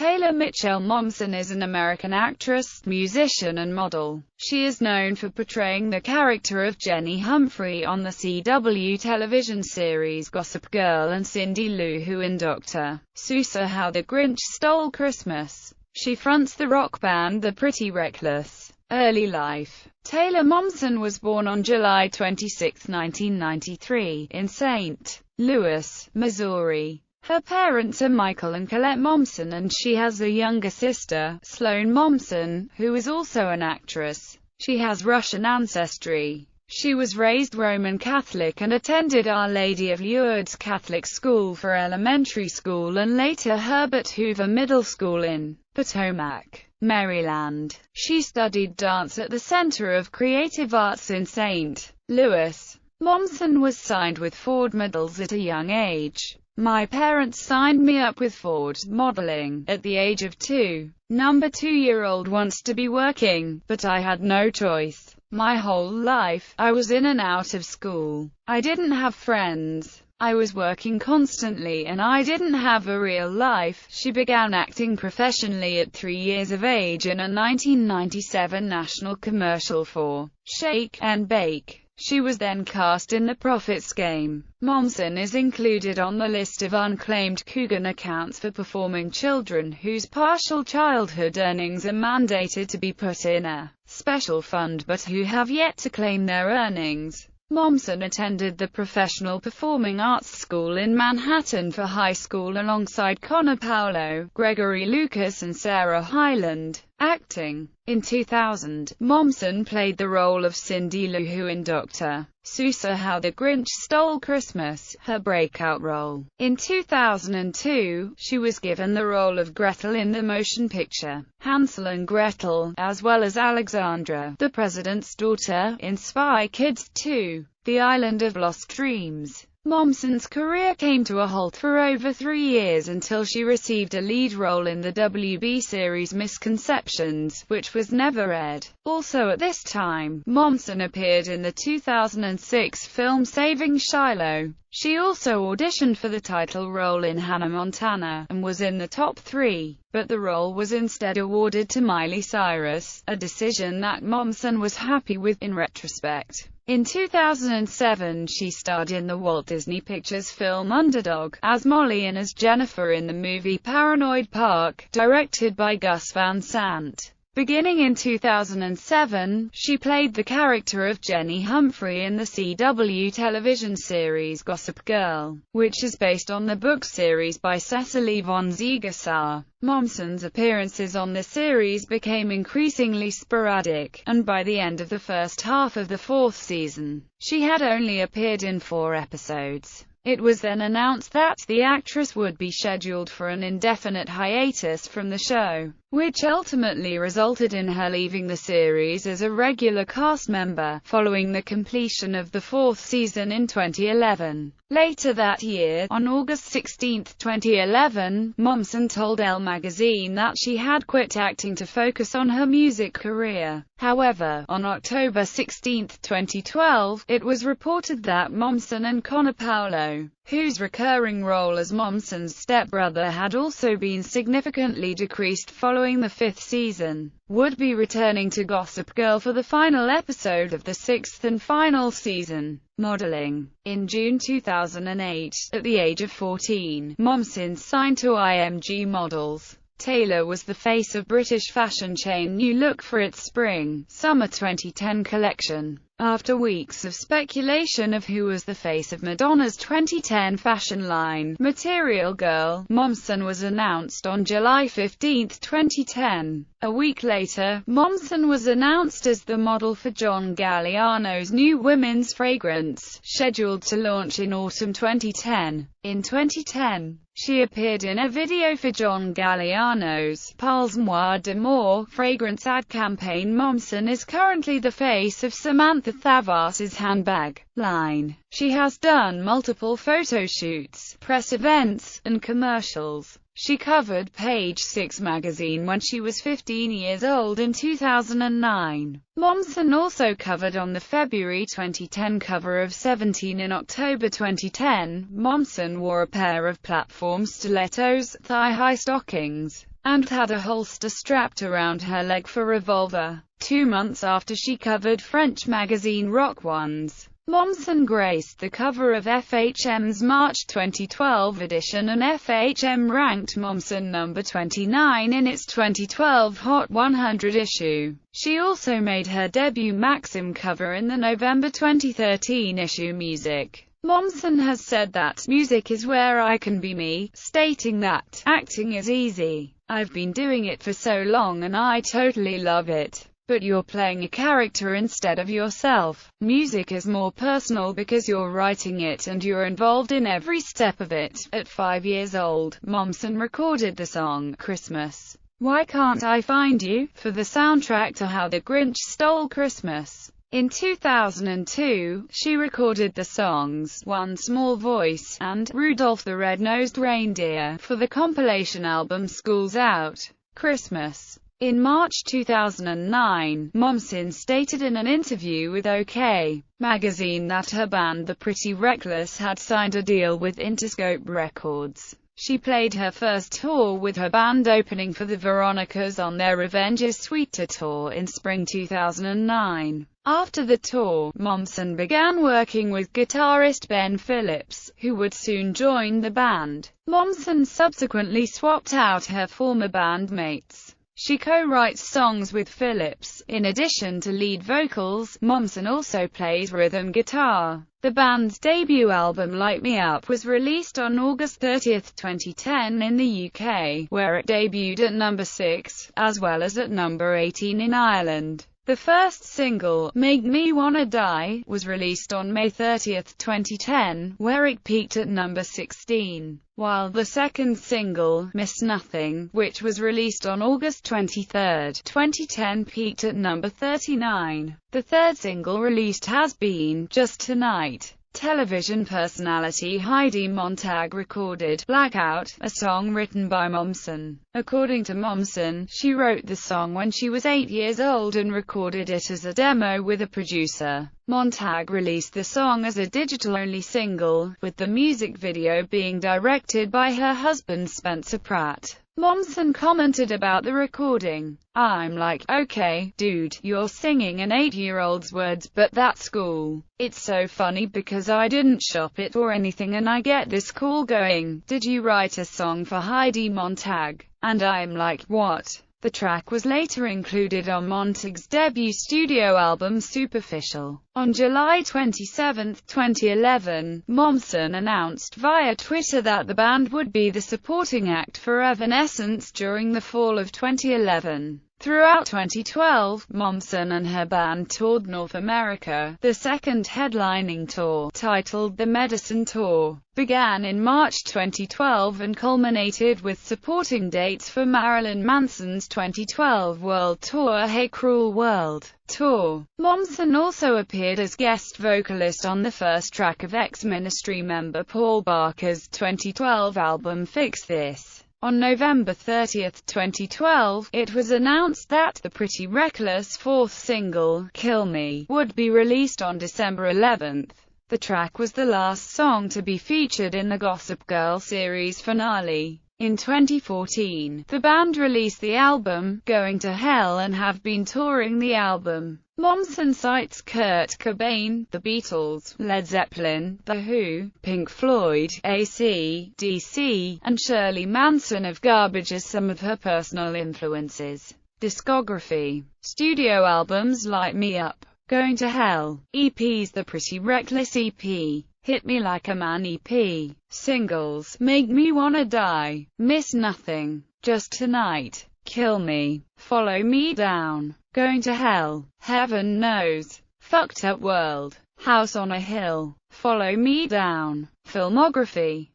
Taylor Michel Momsen is an American actress, musician and model. She is known for portraying the character of Jenny Humphrey on the CW television series Gossip Girl and Cindy Lou Who in Dr. Seuss How the Grinch Stole Christmas. She fronts the rock band The Pretty Reckless. Early life. Taylor Momsen was born on July 26, 1993, in St. Louis, Missouri. Her parents are Michael and Colette Momsen, and she has a younger sister, Sloane Momsen, who is also an actress. She has Russian ancestry. She was raised Roman Catholic and attended Our Lady of Lourdes Catholic School for elementary school and later Herbert Hoover Middle School in Potomac, Maryland. She studied dance at the Center of Creative Arts in St. Louis. Momsen was signed with Ford Models at a young age. My parents signed me up with Ford Modeling at the age of 2. Number 2-year-old wants to be working, but I had no choice. My whole life, I was in and out of school. I didn't have friends. I was working constantly and I didn't have a real life. She began acting professionally at 3 years of age in a 1997 national commercial for Shake and Bake. She was then cast in The Prophet's Game. Momsen is included on the list of unclaimed Coogan accounts for performing children whose partial childhood earnings are mandated to be put in a special fund but who have yet to claim their earnings. Momsen attended the Professional Performing Arts School in Manhattan for high school alongside Connor Paolo, Gregory Lucas and Sarah Hyland. Acting. In 2000, Momsen played the role of Cindy Lou Who in Dr. Seuss How the Grinch Stole Christmas, her breakout role. In 2002, she was given the role of Gretel in the motion picture Hansel and Gretel, as well as Alexandra, the President's Daughter, in Spy Kids 2, The Island of Lost Dreams. Momsen's career came to a halt for over 3 years until she received a lead role in the WB series Misconceptions, which was never aired. Also at this time, Momsen appeared in the 2006 film Saving Shiloh. She also auditioned for the title role in Hannah Montana, and was in the top 3, but the role was instead awarded to Miley Cyrus, a decision that Momsen was happy with in retrospect. In 2007, she starred in the Walt Disney Pictures film Underdog, as Molly and as Jennifer in the movie Paranoid Park, directed by Gus Van Sant. Beginning in 2007, she played the character of Jenny Humphrey in the CW television series Gossip Girl, which is based on the book series by Cecily von Ziegesar. Momsen's appearances on the series became increasingly sporadic, and by the end of the first half of the 4th season, she had only appeared in 4 episodes. It was then announced that the actress would be scheduled for an indefinite hiatus from the show, which ultimately resulted in her leaving the series as a regular cast member, following the completion of the 4th season in 2011. Later that year, on August 16, 2011, Momsen told Elle magazine that she had quit acting to focus on her music career. However, on October 16, 2012, it was reported that Momsen and Connor Paolo, whose recurring role as Momsen's stepbrother had also been significantly decreased following the 5th season, would be returning to Gossip Girl for the final episode of the 6th and final season. Modeling. In June 2008, at the age of 14, Momsen signed to IMG Models. Taylor was the face of British fashion chain New Look for its Spring/Summer 2010 collection. After weeks of speculation of who was the face of Madonna's 2010 fashion line, Material Girl, Momsen was announced on July 15, 2010. A week later, Momsen was announced as the model for John Galliano's new women's fragrance, scheduled to launch in autumn 2010. In 2010, she appeared in a video for John Galliano's Parles Moi d'Amour fragrance ad campaign. Momsen is currently the face of Samantha Thavas's handbag line. She has done multiple photo shoots, press events, and commercials. She covered Page Six magazine when she was 15 years old in 2009. Momsen also covered on the February 2010 cover of 17. In October 2010, Momsen wore a pair of platform stilettos, thigh-high stockings, and had a holster strapped around her leg for revolver. 2 months after she covered French magazine Rock One's, Momsen graced the cover of FHM's March 2012 edition, and FHM ranked Momsen number 29 in its 2012 Hot 100 issue. She also made her debut Maxim cover in the November 2013 issue Music. Momsen has said that, "Music is where I can be me," stating that, "Acting is easy. I've been doing it for so long and I totally love it. But you're playing a character instead of yourself. Music is more personal because you're writing it and you're involved in every step of it." At 5 years old, Momsen recorded the song, "Christmas, Why Can't I Find You?" for the soundtrack to How the Grinch Stole Christmas. In 2002, she recorded the songs One Small Voice and Rudolph the Red-Nosed Reindeer for the compilation album School's Out, Christmas. In March 2009, Momsen stated in an interview with OK! magazine that her band The Pretty Reckless had signed a deal with Interscope Records. She played her first tour with her band opening for the Veronicas on their Revenge is Sweeter tour in spring 2009. After the tour, Momsen began working with guitarist Ben Phillips, who would soon join the band. Momsen subsequently swapped out her former bandmates. She co-writes songs with Phillips. In addition to lead vocals, Momsen also plays rhythm guitar. The band's debut album Light Me Up was released on August 30, 2010 in the UK, where it debuted at number 6, as well as at number 18 in Ireland. The first single, Make Me Wanna Die, was released on May 30, 2010, where it peaked at number 16, while the second single, Miss Nothing, which was released on August 23, 2010, peaked at number 39. The third single released has been Just Tonight. Television personality Heidi Montag recorded Blackout, a song written by Momsen. According to Momsen, she wrote the song when she was 8 years old and recorded it as a demo with a producer. Montag released the song as a digital-only single, with the music video being directed by her husband Spencer Pratt. Momsen commented about the recording, "I'm like, okay, dude, you're singing an 8-year-old's words, but that's cool. It's so funny because I didn't shop it or anything and I get this call going, did you write a song for Heidi Montag? And I'm like, what?" The track was later included on Montag's debut studio album Superficial. On July 27, 2011, Momsen announced via Twitter that the band would be the supporting act for Evanescence during the fall of 2011. Throughout 2012, Momsen and her band toured North America. The second headlining tour, titled The Medicine Tour, began in March 2012 and culminated with supporting dates for Marilyn Manson's 2012 World Tour Hey Cruel World Tour. Momsen also appeared as guest vocalist on the first track of ex-Ministry member Paul Barker's 2012 album Fix This. On November 30, 2012, it was announced that the Pretty Reckless fourth single, Kill Me, would be released on December 11. The track was the last song to be featured in the Gossip Girl series finale. In 2014, the band released the album, Going to Hell, and have been touring the album. Momsen cites Kurt Cobain, The Beatles, Led Zeppelin, The Who, Pink Floyd, AC/DC, and Shirley Manson of Garbage as some of her personal influences. Discography. Studio albums Light Me Up, Going to Hell, EPs The Pretty Reckless EP, Hit Me Like a Man EP, singles, Make Me Wanna Die, Miss Nothing, Just Tonight, Kill Me, Follow Me Down, Going to Hell, Heaven Knows, Fucked Up World, House on a Hill, Follow Me Down. Filmography.